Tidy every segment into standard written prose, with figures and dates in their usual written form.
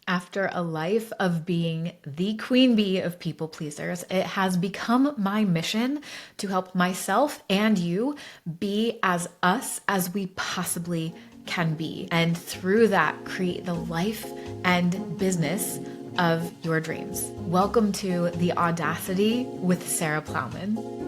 After a life of being the queen bee of people pleasers, it has become my mission to help myself and you be as us as we possibly can be. And through that, create the life and business of your dreams. Welcome to the Audacity with Sarah Plowman.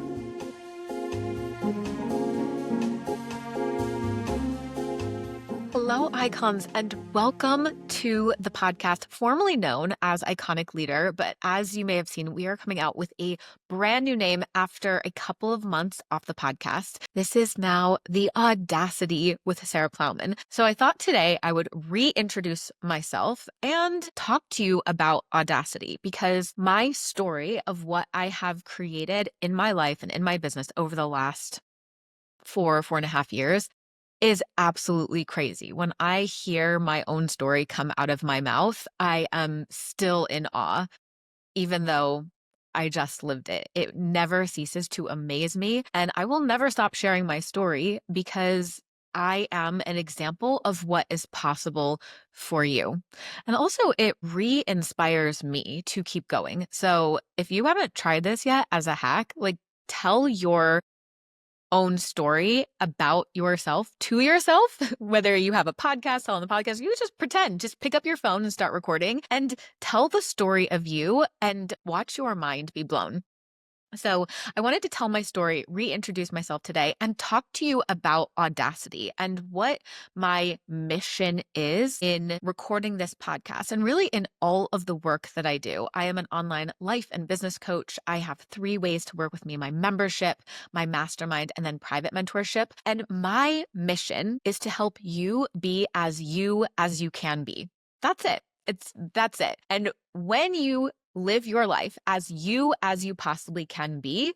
Hello, icons, and welcome to the podcast formerly known as Iconic Leader. But as you may have seen, we are coming out with a brand new name after a couple of months off the podcast. This is now the Audacity with Sarah Plowman. So I thought today I would reintroduce myself and talk to you about Audacity, because my story of what I have created in my life and in my business over the last 4.5 years is absolutely crazy. When I hear my own story come out of my mouth, I am still in awe, even though I just lived it. It never ceases to amaze me, and I will never stop sharing my story because I am an example of what is possible for you. And also, it re-inspires me to keep going. So if you haven't tried this yet as a hack, tell your own story about yourself to yourself, whether you have a podcast, tell on the podcast, you just pretend, just pick up your phone and start recording and tell the story of you and watch your mind be blown. So I wanted to tell my story, reintroduce myself today, and talk to you about Audacity and what my mission is in recording this podcast and really in all of the work that I do. I am an online life and business coach. I have 3 ways to work with me: my membership, my mastermind, and then private mentorship. And my mission is to help you be as you can be. That's it. That's it. And when you live your life as you possibly can be,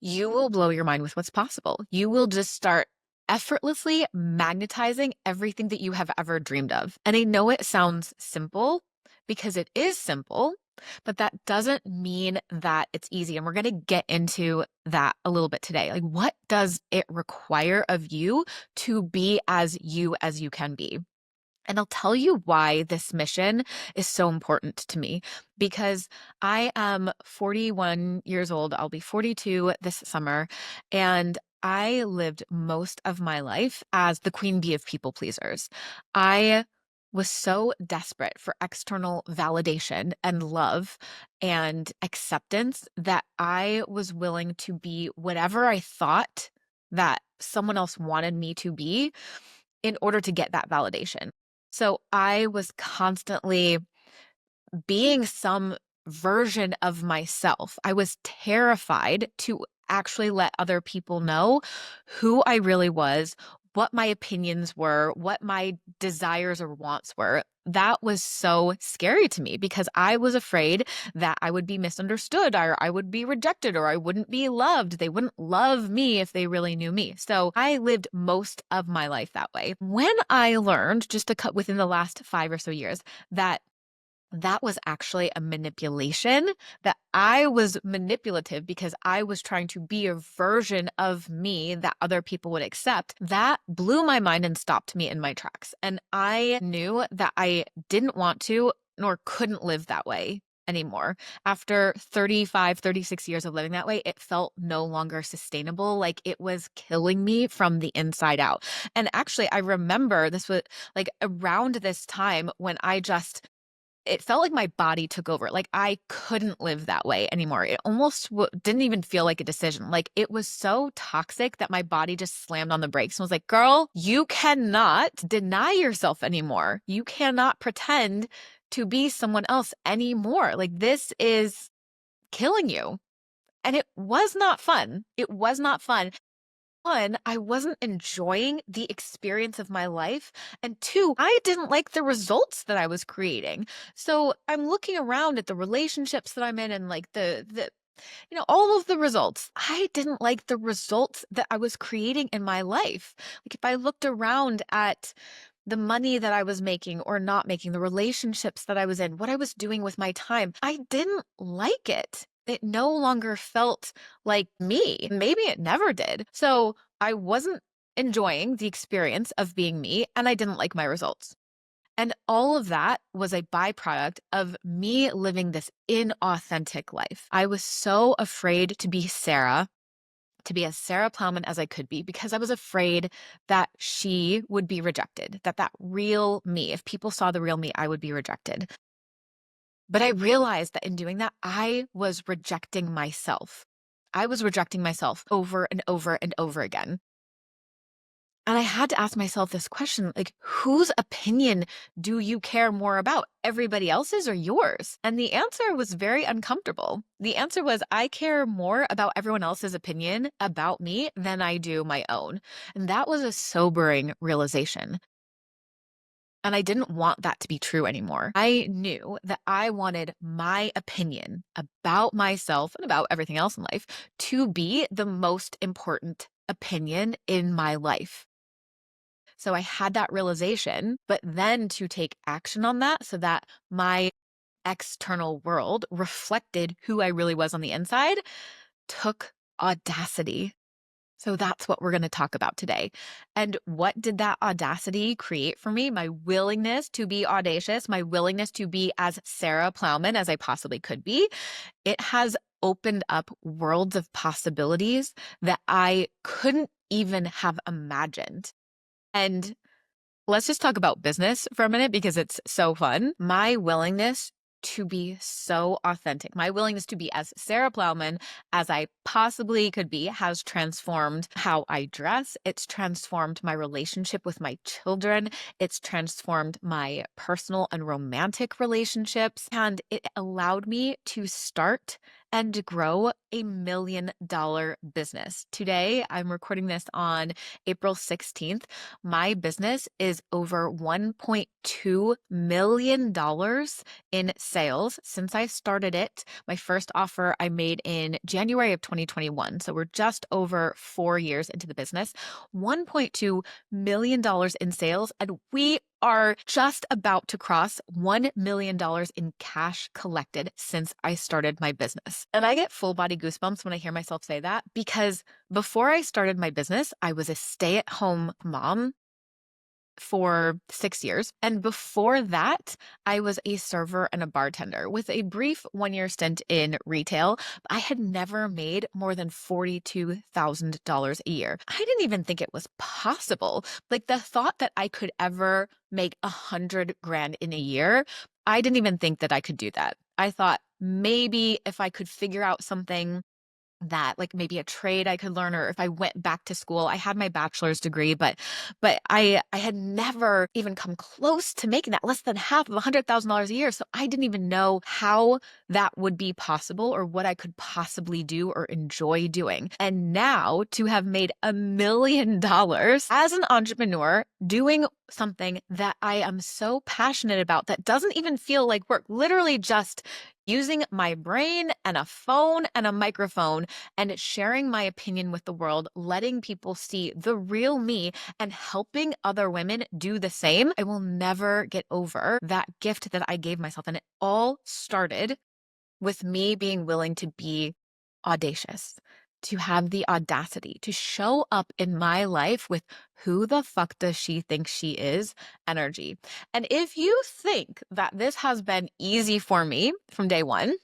you will blow your mind with what's possible. You will just start effortlessly magnetizing everything that you have ever dreamed of. And I know it sounds simple because it is simple, but that doesn't mean that it's easy. And we're going to get into that a little bit today. Like, what does it require of you to be as you can be? And I'll tell you why this mission is so important to me, because I am 41 years old. I'll be 42 this summer. And I lived most of my life as the queen bee of people pleasers. I was so desperate for external validation and love and acceptance that I was willing to be whatever I thought that someone else wanted me to be in order to get that validation. So I was constantly being some version of myself. I was terrified to actually let other people know who I really was, what my opinions were, what my desires or wants were. That was so scary to me because I was afraid that I would be misunderstood, or I would be rejected, or I wouldn't be loved. They wouldn't love me if they really knew me. So I lived most of my life that way. When I learned, just to cut within the last 5 or so years, that was actually a manipulation, that I was manipulative because I was trying to be a version of me that other people would accept, that blew my mind and stopped me in my tracks. And I knew that I didn't want to nor couldn't live that way anymore. After 35, 36 years of living that way, it felt no longer sustainable. Like it was killing me from the inside out. And actually, I remember this was like around this time when it felt like my body took over. Like I couldn't live that way anymore. It almost didn't even feel like a decision. Like it was so toxic that my body just slammed on the brakes and was like, girl, you cannot deny yourself anymore. You cannot pretend to be someone else anymore. Like this is killing you. And it was not fun. It was not fun. 1, I wasn't enjoying the experience of my life. And 2, I didn't like the results that I was creating. So I'm looking around at the relationships that I'm in and like all of the results. I didn't like the results that I was creating in my life. Like if I looked around at the money that I was making or not making, the relationships that I was in, what I was doing with my time, I didn't like it. It no longer felt like me. Maybe it never did. So I wasn't enjoying the experience of being me, and I didn't like my results. And all of that was a byproduct of me living this inauthentic life. I was so afraid to be Sarah, to be as Sarah Plowman as I could be, because I was afraid that she would be rejected, that real me, if people saw the real me, I would be rejected. But I realized that in doing that, I was rejecting myself. I was rejecting myself over and over and over again. And I had to ask myself this question, like, whose opinion do you care more about? Everybody else's or yours? And the answer was very uncomfortable. The answer was, I care more about everyone else's opinion about me than I do my own. And that was a sobering realization. And I didn't want that to be true anymore. I knew that I wanted my opinion about myself and about everything else in life to be the most important opinion in my life. So I had that realization, but then to take action on that so that my external world reflected who I really was on the inside took audacity. So that's what we're going to talk about today. And what did that audacity create for me? My willingness to be audacious, my willingness to be as Sarah Plowman as I possibly could be. It has opened up worlds of possibilities that I couldn't even have imagined. And let's just talk about business for a minute because it's so fun. My willingness to be so authentic, my willingness to be as Sarah Plowman as I possibly could be has transformed how I dress. It's transformed my relationship with my children. It's transformed my personal and romantic relationships. And it allowed me to start and grow $1 million business. Today, I'm recording this on April 16th. My business is over $1.2 million in sales since I started it. My first offer I made in January of 2021. So we're just over 4 years into the business. $1.2 million in sales. And we are just about to cross $1 million in cash collected since I started my business. And I get full body goosebumps when I hear myself say that because before I started my business, I was a stay-at-home mom for 6 years. And before that, I was a server and a bartender with a brief 1-year stint in retail. I had never made more than $42,000 a year. I didn't even think it was possible. Like the thought that I could ever make 100 grand in a year, I didn't even think that I could do that. I thought maybe if I could figure out something that like maybe a trade I could learn, or if I went back to school. I had my bachelor's degree, but I had never even come close to making that, less than half of $100,000 a year. So I didn't even know how that would be possible or what I could possibly do or enjoy doing. And now to have made $1 million as an entrepreneur doing something that I am so passionate about that doesn't even feel like work, literally just using my brain and a phone and a microphone and sharing my opinion with the world, letting people see the real me and helping other women do the same. I will never get over that gift that I gave myself. And it all started with me being willing to be audacious, to have the audacity to show up in my life with who the fuck does she think she is energy. And if you think that this has been easy for me from day one,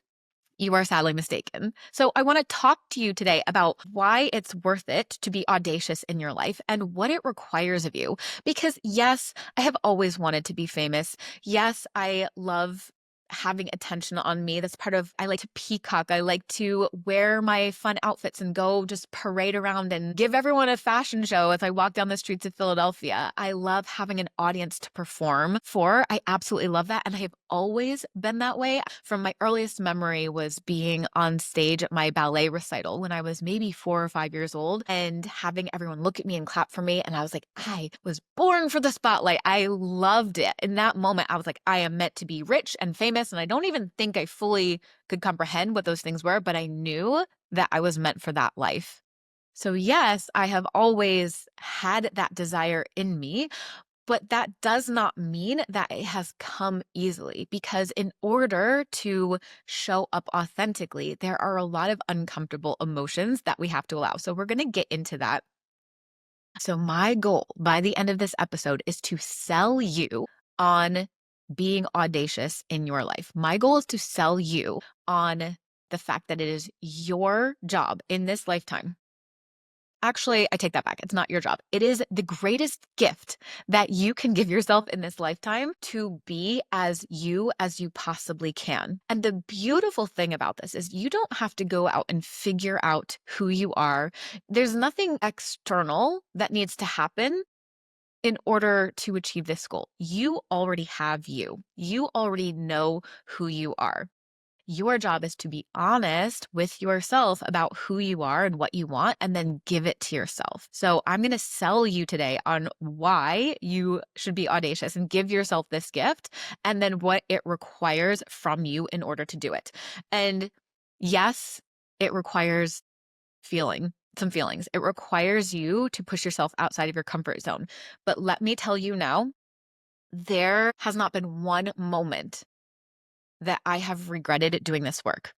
you are sadly mistaken. So I want to talk to you today about why it's worth it to be audacious in your life and what it requires of you. Because yes, I have always wanted to be famous. Yes, I love having attention on me. That's part of, I like to peacock. I like to wear my fun outfits and go just parade around and give everyone a fashion show as I walk down the streets of Philadelphia. I love having an audience to perform for. I absolutely love that. And I have always been that way. From my earliest memory was being on stage at my ballet recital when I was maybe 4 or 5 years old and having everyone look at me and clap for me. And I was like, I was born for the spotlight. I loved it. In that moment, I was like, I am meant to be rich and famous. And I don't even think I fully could comprehend what those things were, but I knew that I was meant for that life. So yes, I have always had that desire in me, but that does not mean that it has come easily, because in order to show up authentically, there are a lot of uncomfortable emotions that we have to allow. So we're going to get into that. So my goal by the end of this episode is to sell you on being audacious in your life. My goal is to sell you on the fact that it is your job in this lifetime. Actually, I take that back. It's not your job. It is the greatest gift that you can give yourself in this lifetime to be as you possibly can. And the beautiful thing about this is you don't have to go out and figure out who you are. There's nothing external that needs to happen in order to achieve this goal. You already have you. You already know who you are. Your job is to be honest with yourself about who you are and what you want, and then give it to yourself. So I'm going to sell you today on why you should be audacious and give yourself this gift, and then what it requires from you in order to do it. And yes, it requires some feelings. It requires you to push yourself outside of your comfort zone. But let me tell you now, there has not been one moment that I have regretted doing this work.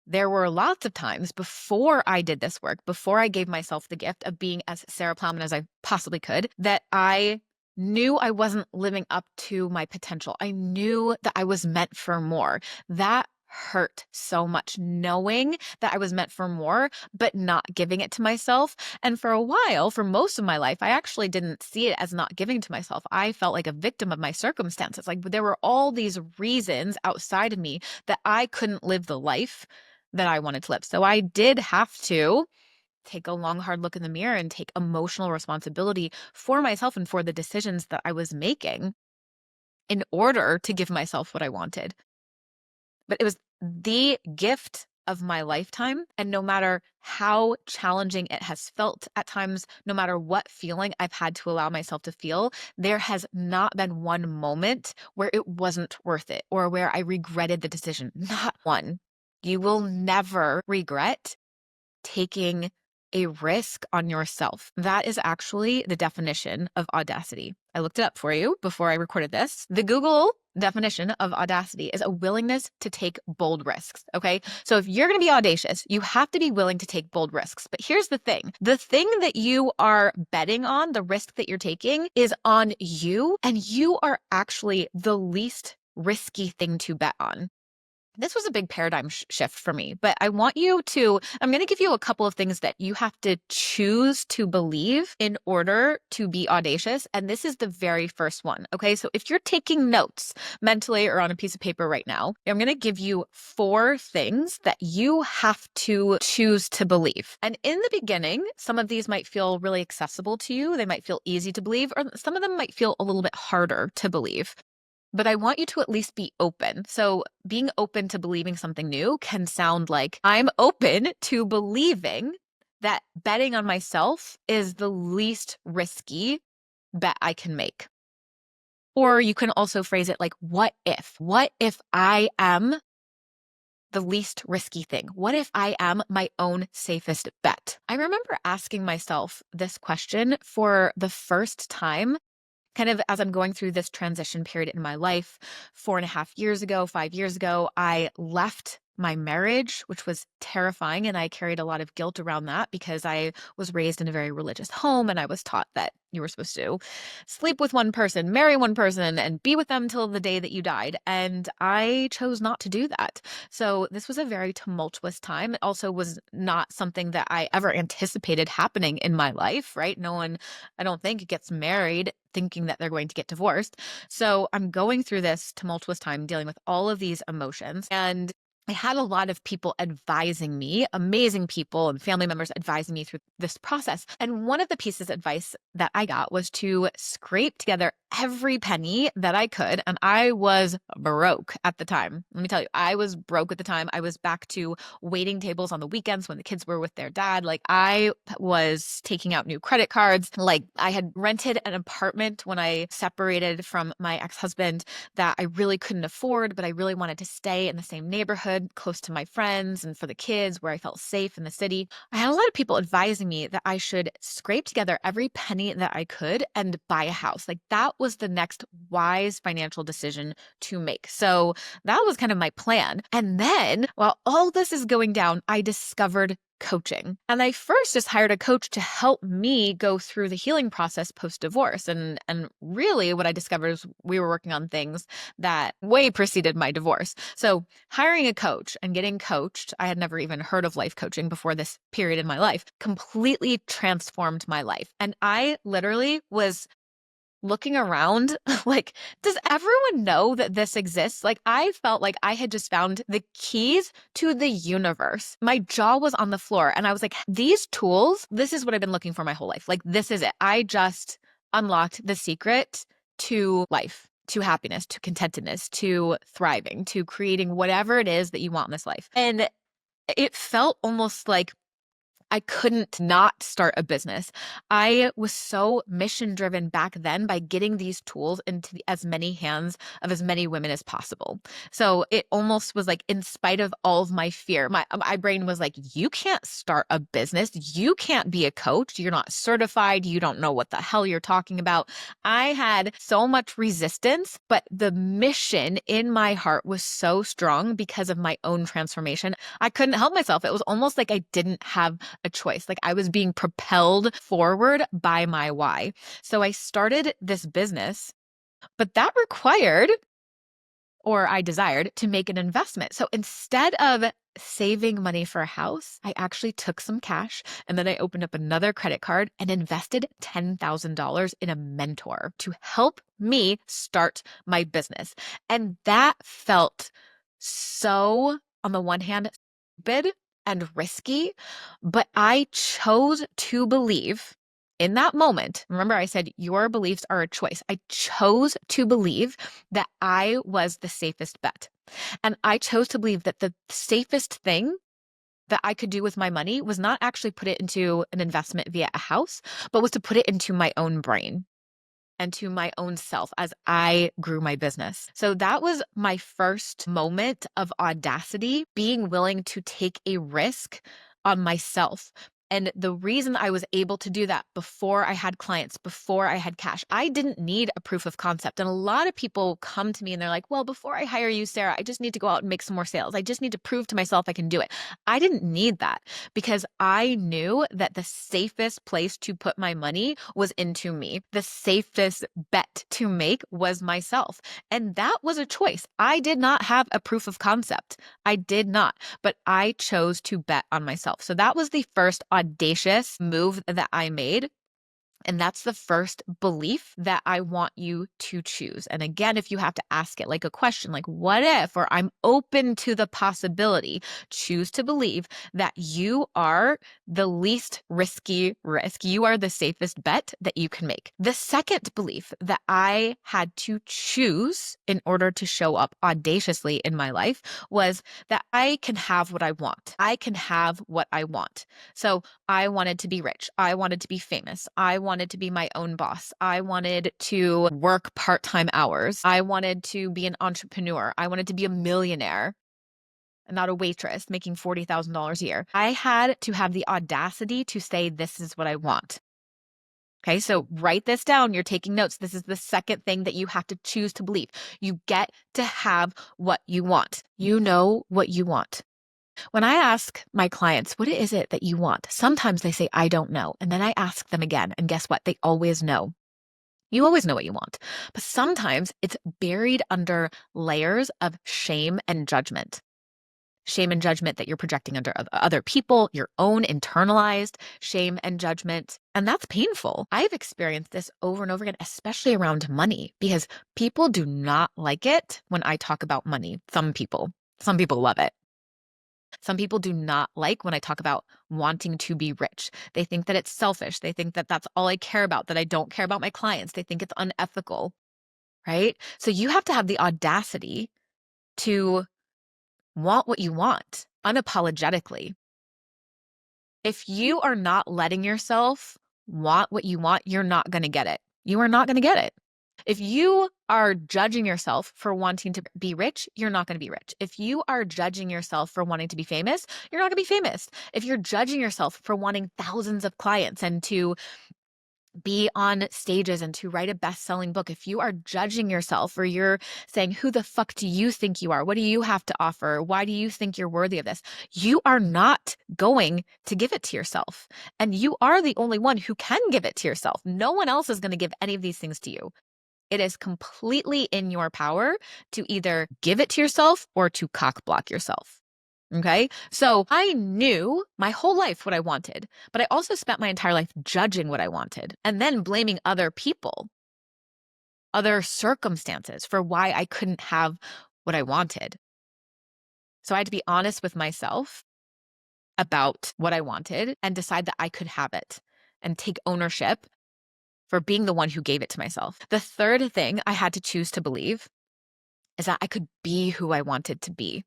There were lots of times before I did this work, before I gave myself the gift of being as Sarah Plowman as I possibly could, that I knew I wasn't living up to my potential. I knew that I was meant for more. That hurt so much, knowing that I was meant for more, but not giving it to myself. And for a while, for most of my life, I actually didn't see it as not giving to myself. I felt like a victim of my circumstances. Like there were all these reasons outside of me that I couldn't live the life that I wanted to live. So I did have to take a long, hard look in the mirror and take emotional responsibility for myself and for the decisions that I was making in order to give myself what I wanted. But it was the gift of my lifetime. And no matter how challenging it has felt at times, no matter what feeling I've had to allow myself to feel, there has not been one moment where it wasn't worth it or where I regretted the decision. Not one. You will never regret taking a risk on yourself. That is actually the definition of audacity. I looked it up for you before I recorded this. The Google definition of audacity is a willingness to take bold risks. Okay. So if you're going to be audacious, you have to be willing to take bold risks. But here's the thing that you are betting on, the risk that you're taking is on you, and you are actually the least risky thing to bet on. This was a big paradigm shift for me, but I'm going to give you a couple of things that you have to choose to believe in order to be audacious. And this is the very first one. Okay. So if you're taking notes mentally or on a piece of paper right now, I'm going to give you 4 things that you have to choose to believe. And in the beginning, some of these might feel really accessible to you. They might feel easy to believe, or some of them might feel a little bit harder to believe. But I want you to at least be open. So being open to believing something new can sound like I'm open to believing that betting on myself is the least risky bet I can make. Or you can also phrase it like, what if? What if I am the least risky thing? What if I am my own safest bet? I remember asking myself this question for the first time kind of as I'm going through this transition period in my life. 4.5 years ago, 5 years ago, I left my marriage, which was terrifying. And I carried a lot of guilt around that because I was raised in a very religious home and I was taught that you were supposed to sleep with one person, marry one person, and be with them till the day that you died. And I chose not to do that. So this was a very tumultuous time. It also was not something that I ever anticipated happening in my life, right? No one, I don't think, gets married thinking that they're going to get divorced. So I'm going through this tumultuous time dealing with all of these emotions. And I had a lot of people advising me, amazing people and family members advising me through this process. And one of the pieces of advice that I got was to scrape together every penny that I could. And I was broke at the time. Let me tell you, I was broke at the time. I was back to waiting tables on the weekends when the kids were with their dad. Like I was taking out new credit cards. Like I had rented an apartment when I separated from my ex-husband that I really couldn't afford, but I really wanted to stay in the same neighborhood, close to my friends and for the kids where I felt safe in the city. I had a lot of people advising me that I should scrape together every penny that I could and buy a house. Like that was the next wise financial decision to make? So that was kind of my plan. And then while all this is going down, I discovered coaching. And I first just hired a coach to help me go through the healing process post-divorce. And really what I discovered is we were working on things that way preceded my divorce. So hiring a coach and getting coached, I had never even heard of life coaching before this period in my life, completely transformed my life. And I literally was looking around like, does everyone know that this exists? Like, I felt like I had just found the keys to the universe. My jaw was on the floor and I was like, these tools, this is what I've been looking for my whole life. Like, this is it. I just unlocked the secret to life, to happiness, to contentedness, to thriving, to creating whatever it is that you want in this life. And it felt almost like I couldn't not start a business. I was so mission driven back then by getting these tools into as many hands of as many women as possible. So it almost was like, in spite of all of my fear, my brain was like, you can't start a business. You can't be a coach. You're not certified. You don't know what the hell you're talking about. I had so much resistance, but the mission in my heart was so strong because of my own transformation. I couldn't help myself. It was almost like I didn't have a choice. Like I was being propelled forward by my why. So I started this business, but that required, or I desired, to make an investment. So instead of saving money for a house, I actually took some cash and then I opened up another credit card and invested $10,000 in a mentor to help me start my business. And that felt so, on the one hand, stupid and risky, but I chose to believe in that moment. Remember, I said your beliefs are a choice. I chose to believe that I was the safest bet. And I chose to believe that the safest thing that I could do with my money was not actually put it into an investment via a house, but was to put it into my own brain and to my own self as I grew my business. So that was my first moment of audacity, being willing to take a risk on myself. And the reason I was able to do that before I had clients, before I had cash, I didn't need a proof of concept. And a lot of people come to me and they're like, well, before I hire you, Sarah, I just need to go out and make some more sales. I just need to prove to myself I can do it. I didn't need that because I knew that the safest place to put my money was into me. The safest bet to make was myself. And that was a choice. I did not have a proof of concept. I did not, but I chose to bet on myself. So that was the first audacious move that I made. And that's the first belief that I want you to choose. And again, if you have to ask it like a question, like what if, or I'm open to the possibility, choose to believe that you are the least risky risk. You are the safest bet that you can make. The second belief that I had to choose in order to show up audaciously in my life was that I can have what I want. I can have what I want. So I wanted to be rich. I wanted to be famous. I wanted to be my own boss. I wanted to work part-time hours. I wanted to be an entrepreneur. I wanted to be a millionaire, not a waitress making $40,000 a year. I had to have the audacity to say, this is what I want. Okay, so write this down. You're taking notes. This is the second thing that you have to choose to believe. You get to have what you want. You know what you want. When I ask my clients, what is it that you want? Sometimes they say, I don't know. And then I ask them again. And guess what? They always know. You always know what you want. But sometimes it's buried under layers of shame and judgment. Shame and judgment that you're projecting under other people, your own internalized shame and judgment. And that's painful. I've experienced this over and over again, especially around money, because people do not like it when I talk about money. Some people love it. Some people do not like when I talk about wanting to be rich. They think that it's selfish. They think that that's all I care about, that I don't care about my clients. They think it's unethical, right? So you have to have the audacity to want what you want unapologetically. If you are not letting yourself want what you want, you're not going to get it. You are not going to get it. If you are judging yourself for wanting to be rich, you're not going to be rich. If you are judging yourself for wanting to be famous, you're not going to be famous. If you're judging yourself for wanting thousands of clients and to be on stages and to write a best-selling book, if you are judging yourself or you're saying, who the fuck do you think you are? What do you have to offer? Why do you think you're worthy of this? You are not going to give it to yourself. And you are the only one who can give it to yourself. No one else is going to give any of these things to you. It is completely in your power to either give it to yourself or to cock block yourself. Okay. So I knew my whole life what I wanted, but I also spent my entire life judging what I wanted and then blaming other people, other circumstances for why I couldn't have what I wanted. So I had to be honest with myself about what I wanted and decide that I could have it and take ownership for being the one who gave it to myself. The third thing I had to choose to believe is that I could be who I wanted to be.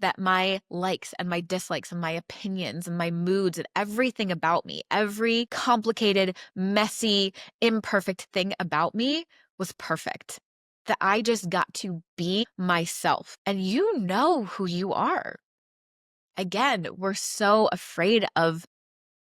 That my likes and my dislikes and my opinions and my moods and everything about me, every complicated, messy, imperfect thing about me was perfect. That I just got to be myself. And you know who you are. Again, we're so afraid of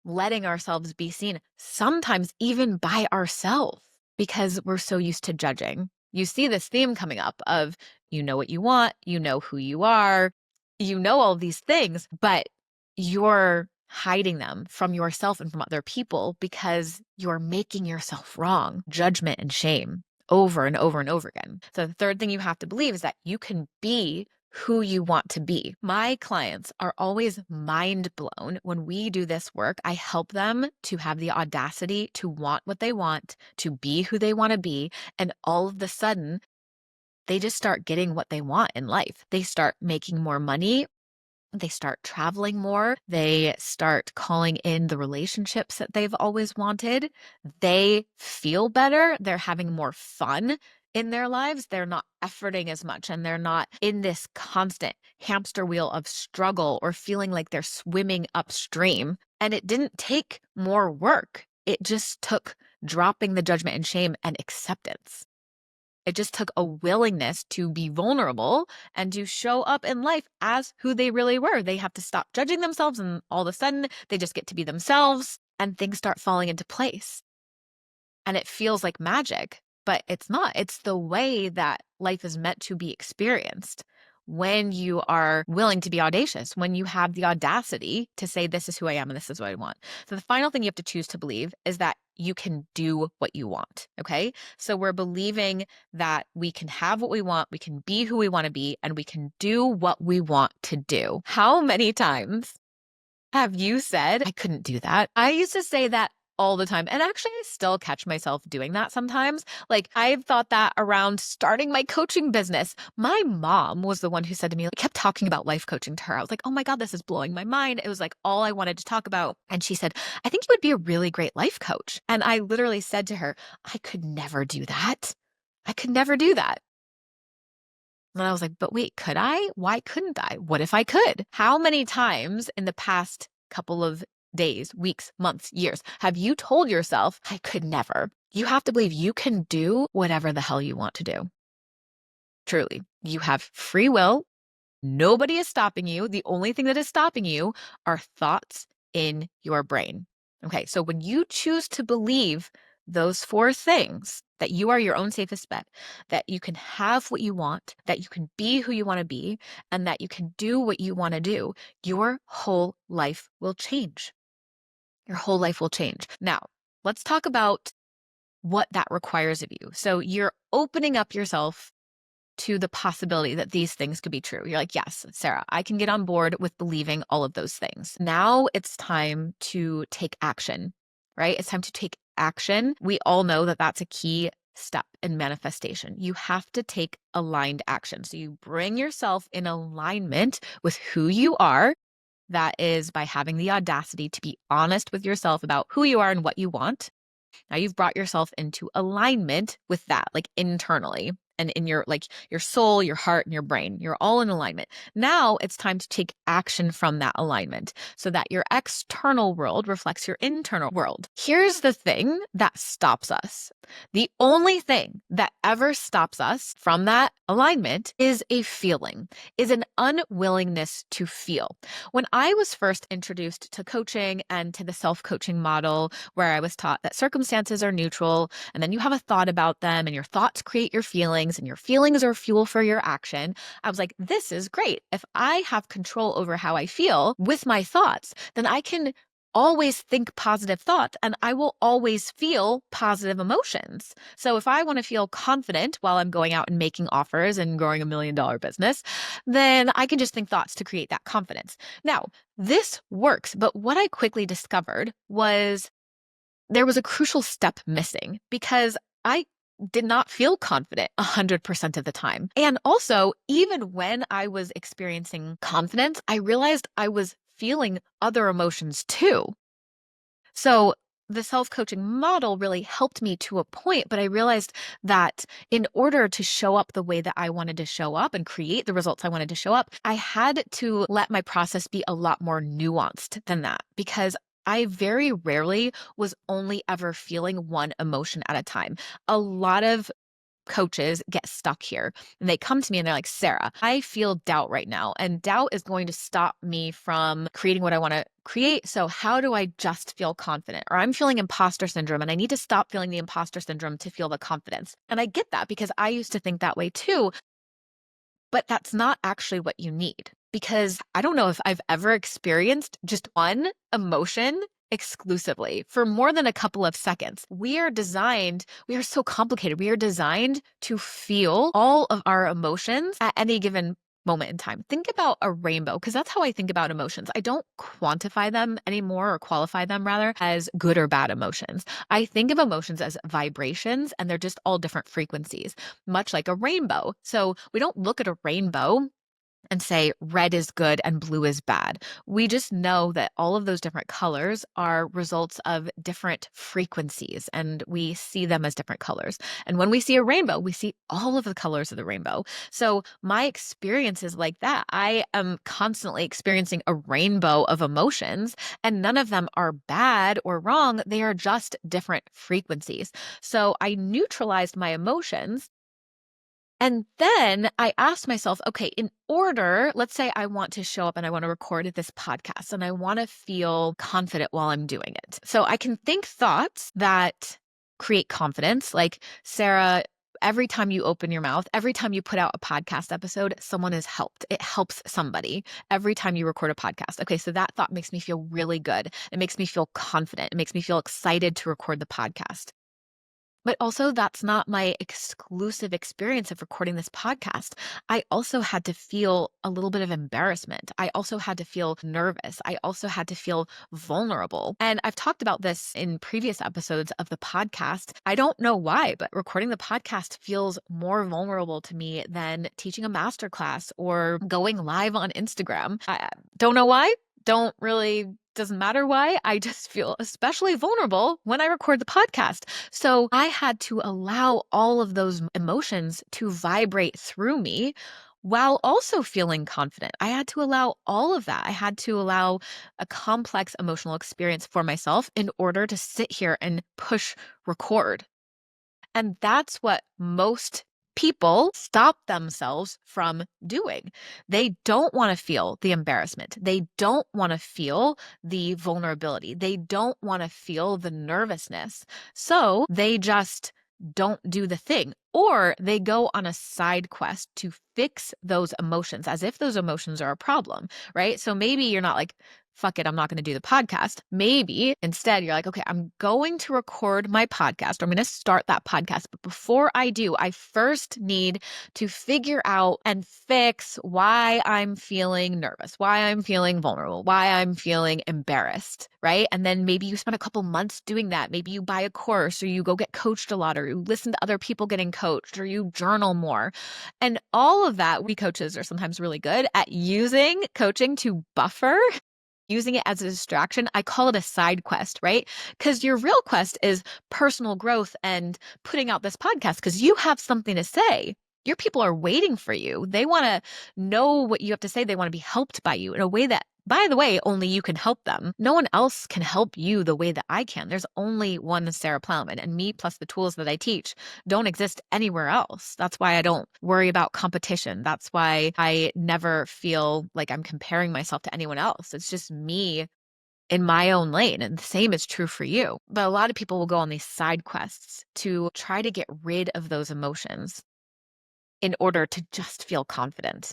letting ourselves be seen, sometimes even by ourselves, because we're so used to judging. You see this theme coming up of you know what you want, you know who you are, you know all these things, but you're hiding them from yourself and from other people because you're making yourself wrong. Judgment and shame over and over and over again. So the third thing you have to believe is that you can be who you want to be. My clients are always mind blown when we do this work. I help them to have the audacity to want what they want, to be who they want to be, and all of the sudden, they just start getting what they want in life. They start making more money. They start traveling more. They start calling in the relationships that they've always wanted. They feel better. They're having more fun in their lives. They're not efforting as much and they're not in this constant hamster wheel of struggle or feeling like they're swimming upstream. And it didn't take more work. It just took dropping the judgment and shame and acceptance. It just took a willingness to be vulnerable and to show up in life as who they really were. They have to stop judging themselves, and all of a sudden, they just get to be themselves, and things start falling into place. And it feels like magic, but it's not. It's the way that life is meant to be experienced. When you are willing to be audacious, when you have the audacity to say, this is who I am and this is what I want. So the final thing you have to choose to believe is that you can do what you want, okay? So we're believing that we can have what we want, we can be who we want to be, and we can do what we want to do. How many times have you said, I couldn't do that? I used to say that all the time. And actually, I still catch myself doing that sometimes. Like, I've thought that around starting my coaching business. My mom was the one who said to me, I kept talking about life coaching to her. I was like, oh my God, this is blowing my mind. It was like all I wanted to talk about. And she said, I think you would be a really great life coach. And I literally said to her, I could never do that. I could never do that. And I was like, but wait, could I? Why couldn't I? What if I could? How many times in the past couple of days, weeks, months, years have you told yourself, I could never? You have to believe you can do whatever the hell you want to do. Truly, you have free will. Nobody is stopping you. The only thing that is stopping you are thoughts in your brain. Okay, so when you choose to believe those four things, that you are your own safest bet, that you can have what you want, that you can be who you want to be, and that you can do what you want to do, your whole life will change. Your whole life will change. Now, let's talk about what that requires of you. So you're opening up yourself to the possibility that these things could be true. You're like, yes, Sarah, I can get on board with believing all of those things. Now it's time to take action, right? It's time to take action. We all know that that's a key step in manifestation. You have to take aligned action. So you bring yourself in alignment with who you are. That is by having the audacity to be honest with yourself about who you are and what you want. Now you've brought yourself into alignment with that, like internally and in your soul, your heart, and your brain. You're all in alignment. Now it's time to take action from that alignment so that your external world reflects your internal world. Here's the thing that stops us The only thing that ever stops us from that alignment is a feeling, is an unwillingness to feel. When I was first introduced to coaching and to the self-coaching model, where I was taught that circumstances are neutral, and then you have a thought about them, and your thoughts create your feelings, and your feelings are fuel for your action, I was like, this is great. If I have control over how I feel with my thoughts, then I can always think positive thoughts and I will always feel positive emotions. So if I want to feel confident while I'm going out and making offers and growing $1 million business, then I can just think thoughts to create that confidence. Now, this works, but what I quickly discovered was there was a crucial step missing because I did not feel confident 100% of the time. And also, even when I was experiencing confidence, I realized I was feeling other emotions too. So the self-coaching model really helped me to a point, but I realized that in order to show up the way that I wanted to show up and create the results I wanted to show up, I had to let my process be a lot more nuanced than that because I very rarely was only ever feeling one emotion at a time. A lot of coaches get stuck here and they come to me and they're like, Sarah, I feel doubt right now. And doubt is going to stop me from creating what I want to create. So how do I just feel confident? Or I'm feeling imposter syndrome and I need to stop feeling the imposter syndrome to feel the confidence. And I get that because I used to think that way too. But that's not actually what you need because I don't know if I've ever experienced just one emotion exclusively for more than a couple of seconds. We are so complicated. We are designed to feel all of our emotions at any given moment in time. Think about a rainbow because that's how I think about emotions. I don't quantify them anymore or qualify them rather as good or bad emotions. I think of emotions as vibrations and they're just all different frequencies, much like a rainbow. So we don't look at a rainbow and say red is good and blue is bad. We just know that all of those different colors are results of different frequencies and we see them as different colors. And when we see a rainbow, we see all of the colors of the rainbow. So my experience is like that. I am constantly experiencing a rainbow of emotions and none of them are bad or wrong. They are just different frequencies. So I neutralized my emotions. And then I asked myself, okay, let's say I want to show up and I want to record this podcast and I want to feel confident while I'm doing it. So I can think thoughts that create confidence, like, Sarah, every time you open your mouth, every time you put out a podcast episode, someone is helped. It helps somebody every time you record a podcast. Okay, so that thought makes me feel really good. It makes me feel confident. It makes me feel excited to record the podcast. But also, that's not my exclusive experience of recording this podcast. I also had to feel a little bit of embarrassment. I also had to feel nervous. I also had to feel vulnerable. And I've talked about this in previous episodes of the podcast. I don't know why, but recording the podcast feels more vulnerable to me than teaching a masterclass or going live on Instagram. I don't know why. Doesn't matter why. I just feel especially vulnerable when I record the podcast. So I had to allow all of those emotions to vibrate through me while also feeling confident. I had to allow all of that. I had to allow a complex emotional experience for myself in order to sit here and push record. And that's what most people stop themselves from doing. They don't want to feel the embarrassment. They don't want to feel the vulnerability. They don't want to feel the nervousness. So they just don't do the thing. Or they go on a side quest to fix those emotions as if those emotions are a problem, right? So maybe you're not like, fuck it, I'm not going to do the podcast. Maybe instead you're like, okay, I'm going to record my podcast. Or I'm going to start that podcast. But before I do, I first need to figure out and fix why I'm feeling nervous, why I'm feeling vulnerable, why I'm feeling embarrassed, right? And then maybe you spend a couple months doing that. Maybe you buy a course or you go get coached a lot or you listen to other people getting coached or you journal more. And all of that, we coaches are sometimes really good at using coaching to buffer, using it as a distraction. I call it a side quest, right? Because your real quest is personal growth and putting out this podcast because you have something to say. Your people are waiting for you. They want to know what you have to say. They want to be helped by you in a way that By the way, only you can help them. No one else can help you the way that I can. There's only one Sarah Plowman, and me plus the tools that I teach don't exist anywhere else. That's why I don't worry about competition. That's why I never feel like I'm comparing myself to anyone else. It's just me in my own lane. And the same is true for you. But a lot of people will go on these side quests to try to get rid of those emotions in order to just feel confident.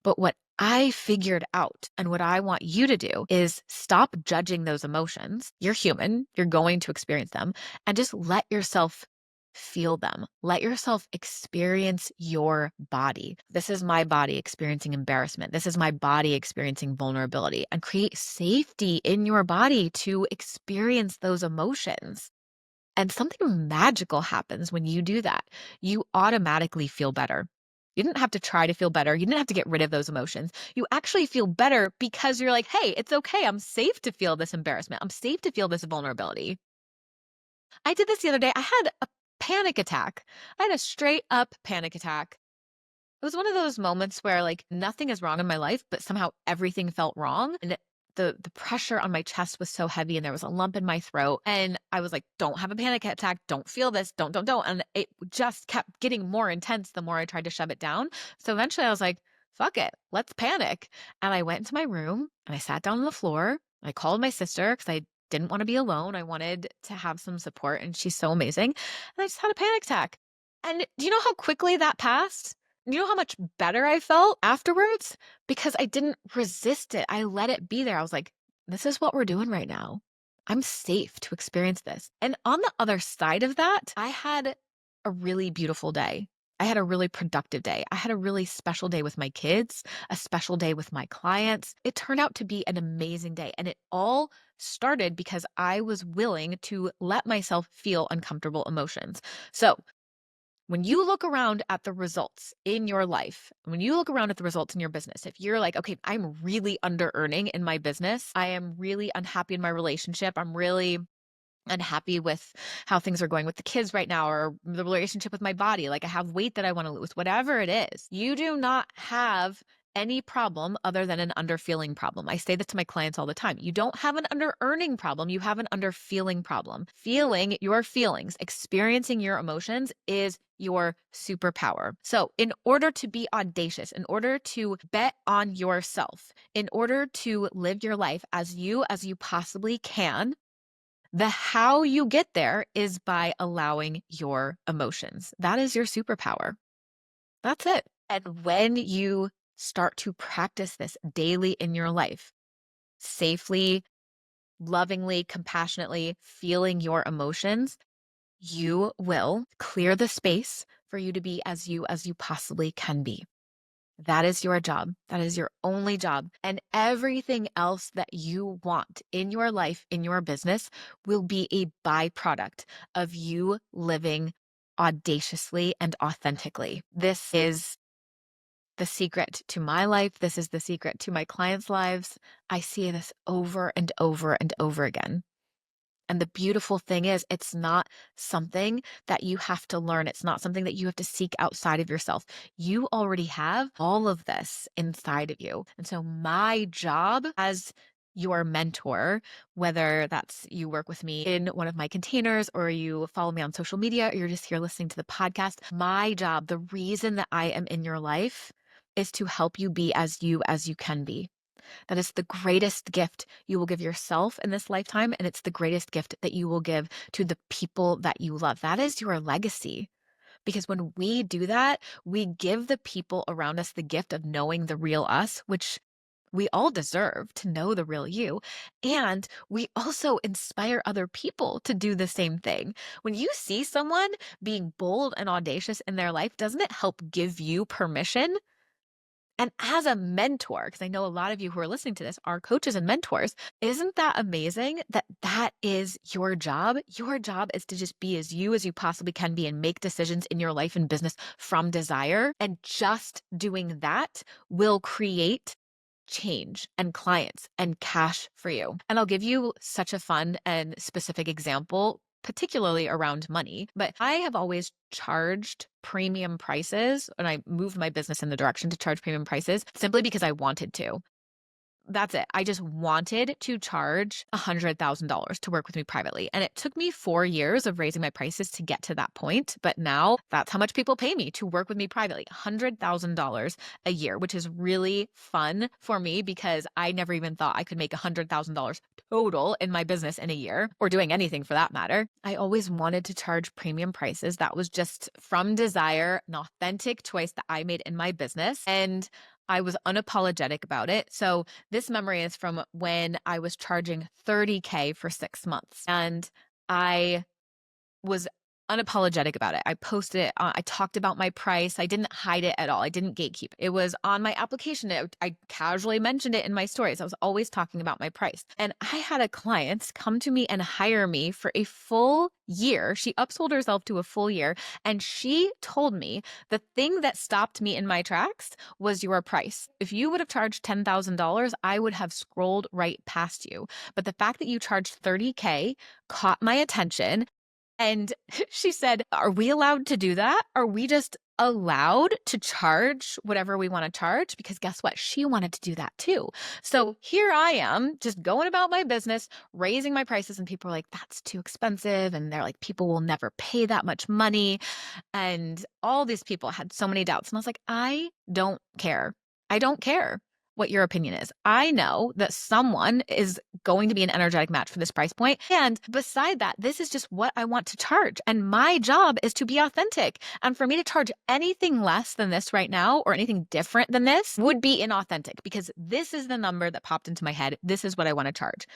But what I figured out and what I want you to do is stop judging those emotions. You're human, you're going to experience them, and just let yourself feel them. Let yourself experience your body. This is my body experiencing embarrassment. This is my body experiencing vulnerability, and create safety in your body to experience those emotions. And something magical happens when you do that. You automatically feel better. You didn't have to try to feel better. You didn't have to get rid of those emotions. You actually feel better because you're like, hey, it's okay. I'm safe to feel this embarrassment. I'm safe to feel this vulnerability. I did this the other day. I had a panic attack. I had a straight up panic attack. It was one of those moments where like nothing is wrong in my life, but somehow everything felt wrong. And the pressure on my chest was so heavy and there was a lump in my throat. And I was like, don't have a panic attack. Don't feel this. Don't. And it just kept getting more intense the more I tried to shove it down. So eventually I was like, fuck it. Let's panic. And I went into my room and I sat down on the floor. I called my sister because I didn't want to be alone. I wanted to have some support and she's so amazing. And I just had a panic attack. And do you know how quickly that passed? You know how much better I felt afterwards? Because I didn't resist it. I let it be there. I was like, this is what we're doing right now. I'm safe to experience this. And on the other side of that, I had a really beautiful day. I had a really productive day. I had a really special day with my kids, a special day with my clients. It turned out to be an amazing day. And it all started because I was willing to let myself feel uncomfortable emotions. So when you look around at the results in your life, when you look around at the results in your business, if you're like, okay, I'm really under earning in my business, I am really unhappy in my relationship, I'm really unhappy with how things are going with the kids right now or the relationship with my body, like I have weight that I want to lose, whatever it is, you do not have any problem other than an underfeeling problem. I say this to my clients all the time. You don't have an under earning problem. You have an underfeeling problem. Feeling your feelings, experiencing your emotions is your superpower. So in order to be audacious, in order to bet on yourself, in order to live your life as you possibly can, the how you get there is by allowing your emotions. That is your superpower. That's it. And when you start to practice this daily in your life, safely, lovingly, compassionately feeling your emotions, you will clear the space for you to be as you possibly can be. That is your job. That is your only job. And everything else that you want in your life, in your business, will be a byproduct of you living audaciously and authentically. This is the secret to my life. This is the secret to my clients' lives. I see this over and over and over again. And the beautiful thing is, it's not something that you have to learn. It's not something that you have to seek outside of yourself. You already have all of this inside of you. And so my job as your mentor, whether that's you work with me in one of my containers or you follow me on social media or you're just here listening to the podcast, my job, the reason that I am in your life is to help you be as you can be. That is the greatest gift you will give yourself in this lifetime, and it's the greatest gift that you will give to the people that you love. That is your legacy. Because when we do that, we give the people around us the gift of knowing the real us, which we all deserve to know the real you. And we also inspire other people to do the same thing. When you see someone being bold and audacious in their life, doesn't it help give you permission? And as a mentor, because I know a lot of you who are listening to this are coaches and mentors, isn't that amazing that that is your job? Your job is to just be as you possibly can be and make decisions in your life and business from desire. And just doing that will create change and clients and cash for you. And I'll give you such a fun and specific example, particularly around money, but I have always charged premium prices and I moved my business in the direction to charge premium prices simply because I wanted to. That's it. I just wanted to charge $100,000 to work with me privately. And it took me 4 years of raising my prices to get to that point. But now that's how much people pay me to work with me privately, $100,000 a year, which is really fun for me because I never even thought I could make $100,000 total in my business in a year, or doing anything for that matter. I always wanted to charge premium prices. That was just from desire, an authentic choice that I made in my business. And I was unapologetic about it. So this memory is from when I was charging $30K for 6 months. And I was unapologetic about it. I posted it. I talked about my price. I didn't hide it at all. I didn't gatekeep. It was on my application. I casually mentioned it in my stories. I was always talking about my price. And I had a client come to me and hire me for a full year. She upsold herself to a full year. And she told me the thing that stopped me in my tracks was your price. If you would have charged $10,000, I would have scrolled right past you. But the fact that you charged $30K caught my attention. And she said, are we allowed to do that? Are we just allowed to charge whatever we want to charge? Because guess what? She wanted to do that too. So here I am just going about my business, raising my prices, and people are like, that's too expensive. And they're like, people will never pay that much money. And all these people had so many doubts. And I was like, I don't care. I don't care what your opinion is. I know that someone is going to be an energetic match for this price point. And beside that, this is just what I want to charge. And my job is to be authentic. And for me to charge anything less than this right now, or anything different than this, would be inauthentic, because this is the number that popped into my head. This is what I want to charge.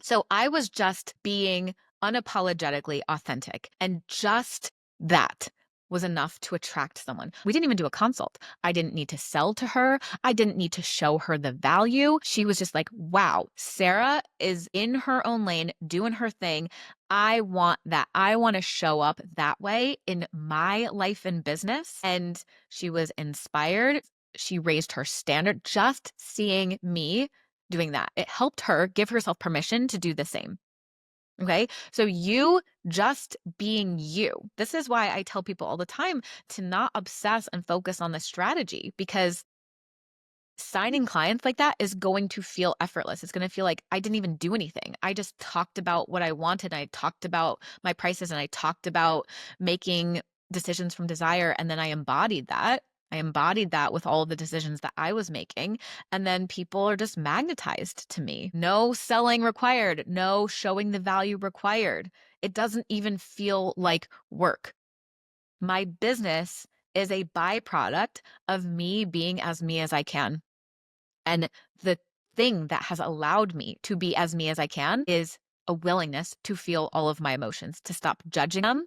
So I was just being unapologetically authentic, and just that was enough to attract someone. We didn't even do a consult. I didn't need to sell to her. I didn't need to show her the value. She was just like, wow, Sarah is in her own lane, doing her thing. I want that. I want to show up that way in my life and business. And she was inspired. She raised her standard just seeing me doing that. It helped her give herself permission to do the same. Okay. So you just being you. This is why I tell people all the time to not obsess and focus on the strategy, because signing clients like that is going to feel effortless. It's going to feel like I didn't even do anything. I just talked about what I wanted. I talked about my prices, and I talked about making decisions from desire. And then I embodied that. I embodied that with all of the decisions that I was making. And then people are just magnetized to me. No selling required. No showing the value required. It doesn't even feel like work. My business is a byproduct of me being as I can. And the thing that has allowed me to be as me as I can is a willingness to feel all of my emotions, to stop judging them,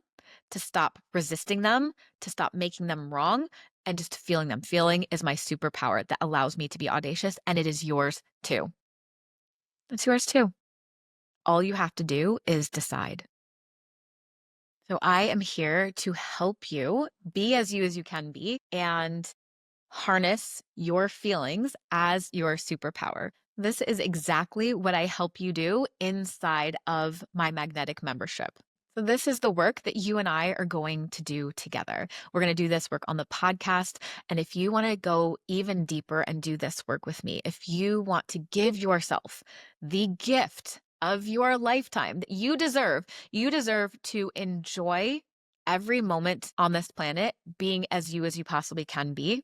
to stop resisting them, to stop making them wrong, and just feeling them. Feeling is my superpower that allows me to be audacious, and it is yours too. It's yours too. All you have to do is decide. So I am here to help you be as you can be, and harness your feelings as your superpower. This is exactly what I help you do inside of my magnetic membership. So this is the work that you and I are going to do together. We're going to do this work on the podcast. And if you want to go even deeper and do this work with me, if you want to give yourself the gift of your lifetime that you deserve to enjoy every moment on this planet being as you possibly can be.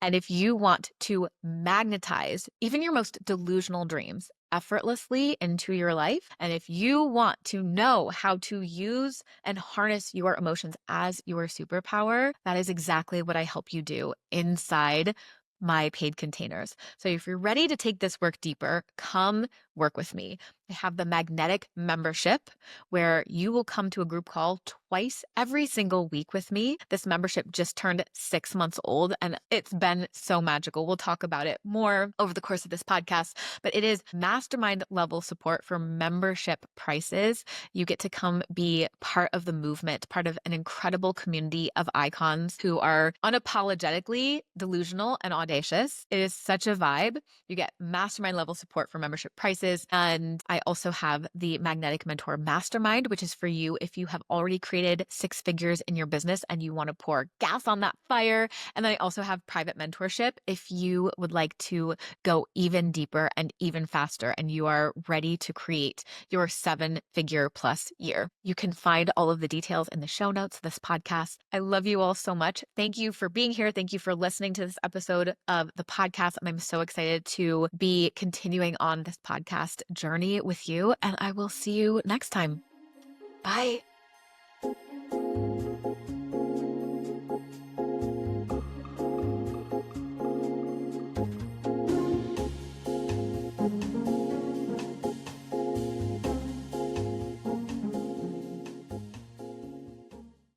And if you want to magnetize even your most delusional dreams effortlessly into your life, and if you want to know how to use and harness your emotions as your superpower, that is exactly what I help you do inside my paid containers. So if you're ready to take this work deeper, come work with me. I have the magnetic membership where you will come to a group call twice every single week with me. This membership just turned 6 months old, and it's been so magical. We'll talk about it more over the course of this podcast, but it is mastermind level support for membership prices. You get to come be part of the movement, part of an incredible community of icons who are unapologetically delusional and audacious. It is such a vibe. You get mastermind level support for membership prices. courses. And I also have the Magnetic Mentor Mastermind, which is for you if you have already created 6 figures in your business and you want to pour gas on that fire. And then I also have private mentorship if you would like to go even deeper and even faster and you are ready to create your 7-figure plus year. You can find all of the details in the show notes of this podcast. I love you all so much. Thank you for being here. Thank you for listening to this episode of the podcast. And I'm so excited to be continuing on this podcast journey with you. And I will see you next time. Bye.